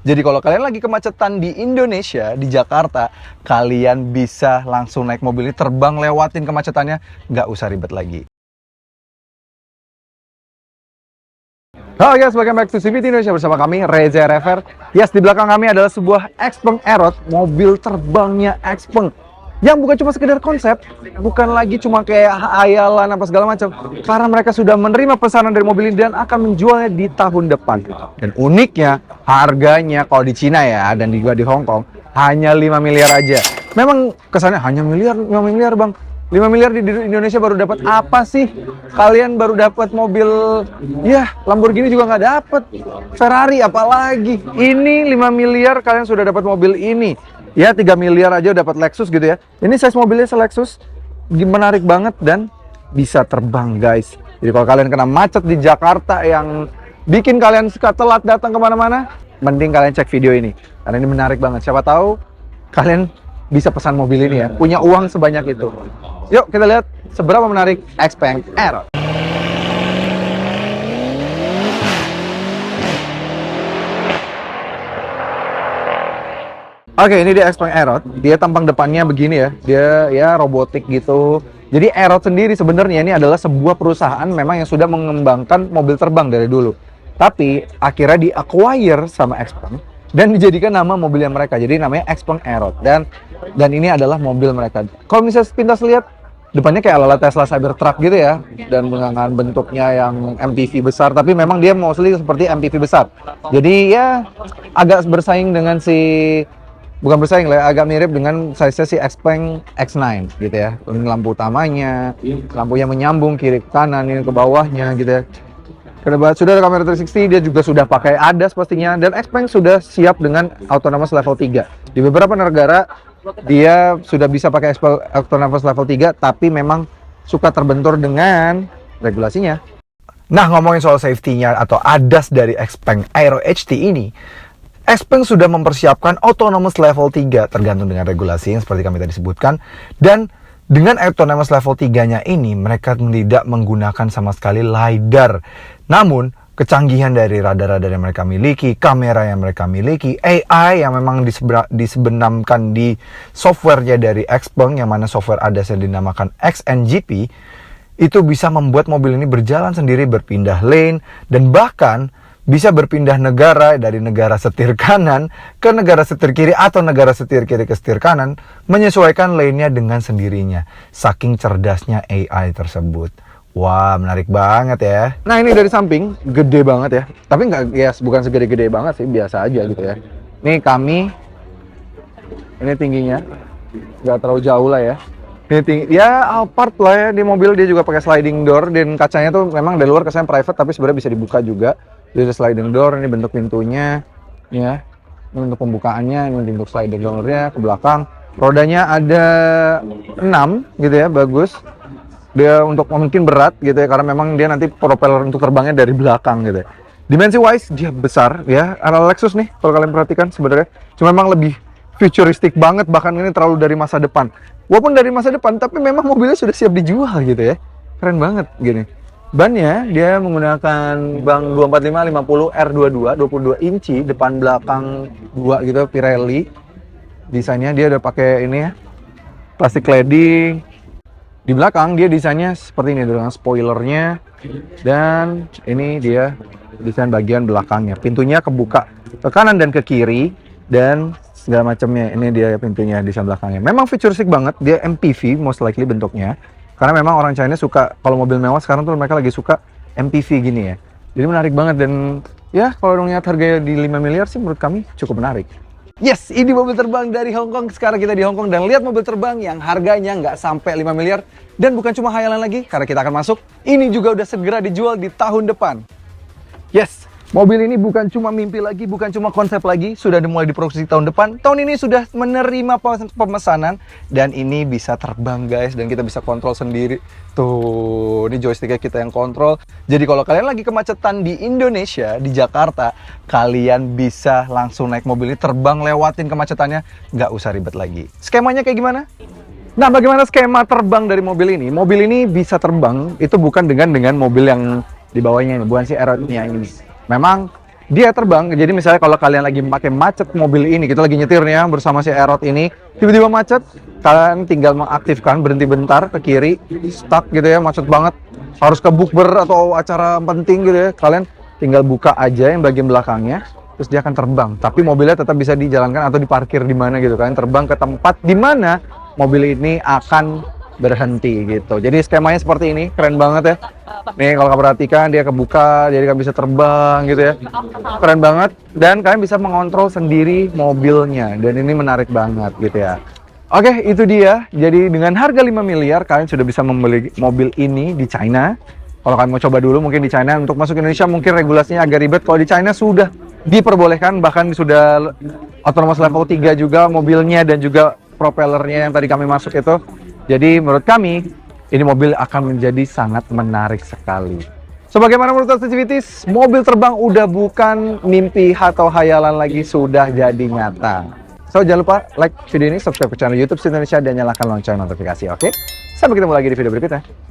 Jadi kalau kalian lagi kemacetan di Indonesia, di Jakarta, kalian bisa langsung naik mobil ini, terbang lewatin kemacetannya, nggak usah ribet lagi. Halo guys, welcome back to CVT Indonesia bersama kami, Reza Rever. Yes, di belakang kami adalah sebuah Xpeng Aerox, mobil terbangnya Xpeng. Yang bukan cuma sekedar konsep, bukan lagi cuma kayak hayalan apa segala macam. Karena mereka sudah menerima pesanan dari mobil ini dan akan menjualnya di tahun depan. Dan uniknya, harganya kalau di Cina ya, dan juga di Hong Kong, hanya 5 miliar aja. Memang kesannya hanya miliar, 5 miliar bang. 5 miliar di Indonesia baru dapat apa sih? Kalian baru dapat mobil, ya Lamborghini juga nggak dapat. Ferrari apalagi. Ini 5 miliar kalian sudah dapat mobil ini. Ya 3 miliar aja dapat Lexus gitu ya. Ini size mobilnya Lexus, menarik banget dan bisa terbang guys. Jadi kalau kalian kena macet di Jakarta yang bikin kalian suka telat datang kemana-mana, mending kalian cek video ini. Karena ini menarik banget. Siapa tahu kalian bisa pesan mobil ini ya. Punya uang sebanyak itu. Yuk kita lihat seberapa menarik Xpeng Aerox. Oke, ini dia Xpeng Aerox. Dia tampang depannya begini ya. Dia ya robotik gitu. Jadi Aerox sendiri sebenarnya ini adalah sebuah perusahaan memang yang sudah mengembangkan mobil terbang dari dulu. Tapi akhirnya di-acquire sama Xpeng dan dijadikan nama mobilnya mereka. Jadi namanya Xpeng Aerox dan ini adalah mobil mereka. Kalau misalnya sepintas lihat depannya kayak ala-ala Tesla Cybertruck gitu ya, dan dengan bentuknya yang MPV besar, tapi memang dia mostly seperti MPV besar. Jadi ya agak bersaing dengan bukan bersaing lah, agak mirip dengan size-nya si Xpeng X9 gitu ya. Ini lampu utamanya, lampunya menyambung kiri ke kanan, ini ke bawahnya gitu ya. Sudah ada kamera 360, dia juga sudah pakai ADAS pastinya, dan Xpeng sudah siap dengan autonomous level 3. Di beberapa negara dia sudah bisa pakai autonomous level 3, tapi memang suka terbentur dengan regulasinya. Nah, ngomongin soal safety-nya atau ADAS dari Xpeng Aero HT ini, Xpeng sudah mempersiapkan autonomous level 3 tergantung dengan regulasi yang seperti kami tadi sebutkan. Dan dengan autonomous level 3-nya ini, mereka tidak menggunakan sama sekali LiDAR. Namun, kecanggihan dari radar-radar yang mereka miliki, kamera yang mereka miliki, AI yang memang disebenamkan di softwarenya dari Xpeng, yang mana software ADAS yang dinamakan XNGP, itu bisa membuat mobil ini berjalan sendiri, berpindah lane, dan bahkan bisa berpindah negara dari negara setir kanan ke negara setir kiri atau negara setir kiri ke setir kanan, menyesuaikan lane-nya dengan sendirinya. Saking cerdasnya AI tersebut. Wah, menarik banget ya. Nah, ini dari samping gede banget ya. Tapi nggak, ya bukan segede-gede banget sih, biasa aja gitu ya. Ini kami, ini tingginya nggak terlalu jauh lah ya. Ini tinggi, ya Alphard lah ya. Di mobil dia juga pakai sliding door, dan kacanya tuh memang dari luar kesannya private, tapi sebenarnya bisa dibuka juga. Dia ada sliding door, ini bentuk pintunya, ya. Ini untuk pembukaannya, ini bentuk sliding door-nya ke belakang. Rodanya ada 6 gitu ya, bagus. Dia untuk mungkin berat gitu ya, karena memang dia nanti propeller untuk terbangnya dari belakang gitu ya. Dimensi wise dia besar ya, ala Lexus nih kalau kalian perhatikan sebenarnya. Cuma memang lebih futuristik banget, bahkan ini terlalu dari masa depan. Walaupun dari masa depan, tapi memang mobilnya sudah siap dijual gitu ya. Keren banget gini. Bannya dia menggunakan bang 245 50 R22 22 inci, depan belakang 2 gitu, Pirelli. Desainnya dia udah pakai ini ya, plastik cladding. Di belakang dia desainnya seperti ini dengan spoilernya, dan ini dia desain bagian belakangnya. Pintunya kebuka ke kanan dan ke kiri dan segala macamnya. Ini dia pintunya, desain belakangnya. Memang futuristic banget, dia MPV most likely bentuknya. Karena memang orang China suka, kalau mobil mewah sekarang tuh mereka lagi suka MPV gini ya. Jadi menarik banget, dan ya kalau lihat harganya di 5 miliar sih menurut kami cukup menarik. Yes, ini mobil terbang dari Hong Kong. Sekarang kita di Hong Kong dan lihat mobil terbang yang harganya nggak sampai 5 miliar. Dan bukan cuma hayalan lagi, karena kita akan masuk. Ini juga udah segera dijual di tahun depan. Yes, mobil ini bukan cuma mimpi lagi, bukan cuma konsep lagi. Sudah dimulai diproduksi tahun depan. Tahun ini sudah menerima pemesanan. Dan ini bisa terbang guys, dan kita bisa kontrol sendiri. Tuh, ini joysticknya kita yang kontrol. Jadi kalau kalian lagi kemacetan di Indonesia, di Jakarta, kalian bisa langsung naik mobil ini, terbang lewatin kemacetannya, nggak usah ribet lagi. Skemanya kayak gimana? Nah, bagaimana skema terbang dari mobil ini? Mobil ini bisa terbang, itu bukan dengan mobil yang di bawahnya ini, bukan si Aerox-nya ini. Memang dia terbang. Jadi misalnya kalau kalian lagi pakai macet mobil ini, kita lagi nyetir nih ya bersama si Aerox ini, tiba-tiba macet, kalian tinggal mengaktifkan berhenti bentar ke kiri, stuck gitu ya, macet banget, harus ke bukber atau acara penting gitu ya, kalian tinggal buka aja yang bagian belakangnya, terus dia akan terbang. Tapi mobilnya tetap bisa dijalankan atau diparkir di mana gitu, kalian terbang ke tempat di mana mobil ini akan berhenti gitu. Jadi skemanya seperti ini, keren banget ya. Nih kalau kalian perhatikan dia kebuka, jadi kalian bisa terbang gitu ya. Keren banget dan kalian bisa mengontrol sendiri mobilnya dan ini menarik banget gitu ya. Oke, itu dia. Jadi dengan harga 5 miliar kalian sudah bisa membeli mobil ini di China. Kalau kalian mau coba dulu mungkin di China, untuk masuk Indonesia mungkin regulasinya agak ribet. Kalau di China sudah diperbolehkan, bahkan sudah autonomous level 3 juga mobilnya dan juga propellernya yang tadi kami masuk itu. Jadi menurut kami, ini mobil akan menjadi sangat menarik sekali. So bagaimana menurut sensitivities? Mobil terbang udah bukan mimpi atau hayalan lagi, sudah jadi nyata. So jangan lupa like video ini, subscribe ke channel YouTube Indonesia dan nyalakan lonceng notifikasi, oke? Sampai ketemu lagi di video berikutnya.